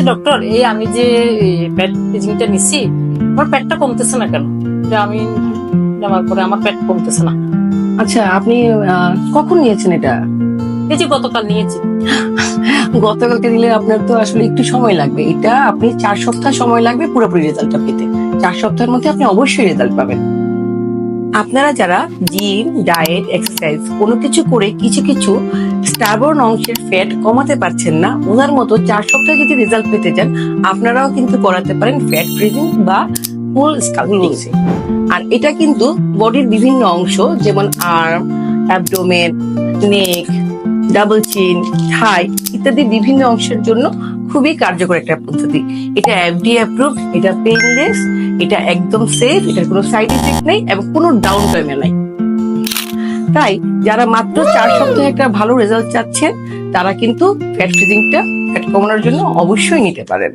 Doctor, এই আমি যে পেট ফ্রিজিংটা নিছি, আমার পেটটা কমতেছে না কেন? যে আমি নেওয়ার পরে আমার পেট কমতেছে না। আচ্ছা, আপনি কখন নিয়েছেন এটা? এই যে গতকাল নিয়েছি। গতকালকে দিলে আপনার তো আসলে একটু সময় লাগবে। এটা আপনি 4 সপ্তাহ সময় লাগবে পুরোপুরি রেজাল্টটা পেতে। 4 সপ্তাহের মধ্যে আপনি অবশ্যই রেজাল্ট পাবেন। আপনারা যারা জিম, ডায়েট, এক্সারসাইজ কোনো কিছু করে কিছু কিছু স্টাবর্ন অংশের ফ্যাট কমাতে পারছেন না, ওনার মতো 4 সপ্তাহে যদি রেজাল্ট পেতে চান, আপনারাও কিন্তু করাতে পারেন ফ্যাট ফ্রিজিং বা ফুল স্কাল্পটিং। আর এটা কিন্তু বডির বিভিন্ন অংশ যেমন আর্ম, অ্যাবডোমেন, নেক, ডাবল চিন, থাই ইত্যাদি বিভিন্ন অংশের জন্য খুবই কার্যকর একটা পদ্ধতি। এটা এফডি অ্যাপ্রুভ, এটা পেইনলেস, এটা একদম সেফ, এটার কোনো সাইড ইফেক্ট নেই এবং কোনো ডাউন পেমেন্ট নাই। তাই যারা মাত্র 4 সপ্তাহে একটা ভালো রেজাল্ট চাচ্ছেন, তারা কিন্তু ফ্যাট ফ্রিজিংটা ফ্যাট কমানোর জন্য অবশ্যই নিতে পারেন।